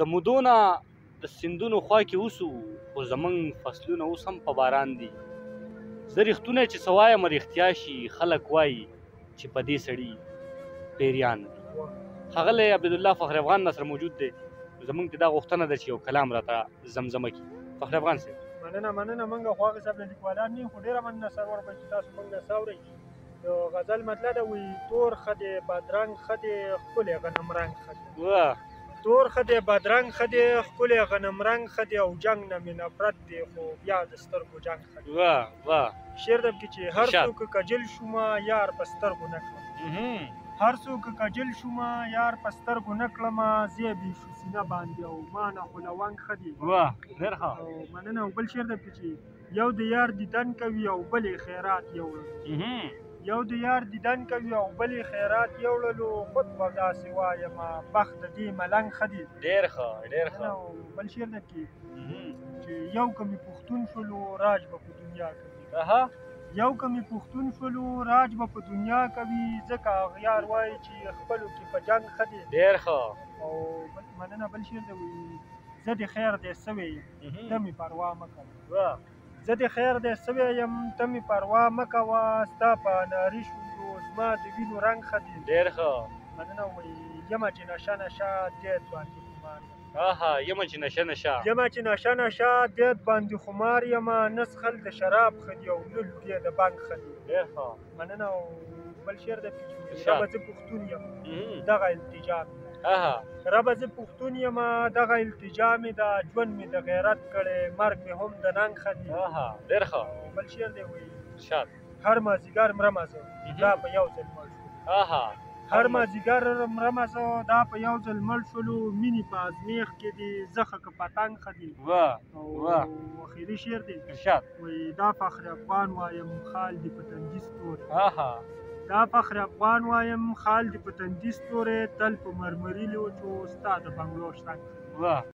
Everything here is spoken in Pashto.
د مودو نه د سیندونو خوا کې اوسو خو زمونږ فصلونه اوس هم په باران دي. زه رښتونه چې څه وایم رښتیا شي، خلک وایي چې په دې سړي پیریان دي. ښاغلی عبدالله فخر افغان سره موجود دی. زمونږ ته دا غوښتنه ده چې یو کلام راته زمزمه کړي. فخر افغان صاحب مننه موږ خو هغه صاحب نه لیکوالان نه یو، خو ډېره مننه سرور به چې تاسو موږ نه څاورئ. د غزل مطلب ده وایي تور ښه دی بدرنګ ښه دی ښکلی غنم رنګ ښه دی. تور ښه دی بدرنګ ښه دی ښکلی غنم رنګ ښه دی او جنګ نه مې نفرت دی خو بیا د سترګو جنګ ښه دی. شعر ده کې چې هر څوک کجل شومه یار په سترګو نه کړم، هر څوک کجل شومه یار په سترګو نه کړمه زی بې شو سینه باندې او ما نه خو لونګ ښه دی. ډېر ښه. مننه. او بل شعر ده کې چې یو د یار دیدن کوي او بل یې خیرات یوړل، یو د یار دیدن کوي او بل یې خیرات یوړلو خود به داسې وایمه بخت د دې ملنګ ښه دی. ډېر ښه ډېر ښه. او بل شعر ده کې چې یو که مې پښتون شولو راج به په دنیا کوي، یو که مې پښتون شولو راج به په دنیا کوي ځکه اغیار وایي چې خپلو کې په جنګ ښه دی. ډېر ښه. او مننه. بل شعر دی وایي زه د خیر دی سوی یم ته مې پروا مه کوه، زه د خیر دی سوی یم ته مې پروا مه کوه ستا په اناري شونډو زما د وینو رنګ ښه دی. ډېر ښه. مننه. وایي یمه چې نشه نشه دید باندې خمار یمه چې نشه نشه یمه چې نشه نشه دید باندې خمار یمه نه څښل د شراب ښه دي او نه لوټې د بنګ ښه دي. ډېر ښه. مننه. او بل شعر ده چې ربه زه پښتون یم دغه التجا مې، ربه زه پښتون یم دغه التجا مې ده ژوند مې د غیرت کړی مرګ مې هم د ننګ ښه دي. ډېر ښه. بل شعر دی وایي ارشاد هر مازدیګر مرمه زه دا په یو ځل مړ شولو، هر مازدیګر مرمه زه دا په یو ځل مړ شولو مینې په ازمیښت کې دي زخه که پتنګ ښه دي. او اخري شعر دی ارشاد وایي دا فخر افغان وایم خال دې په تندي ستوري، دا فخر افغان وایم خال دې په تندي ستوري تل په مرمري لوچو ستا د بنګلو شرنګ.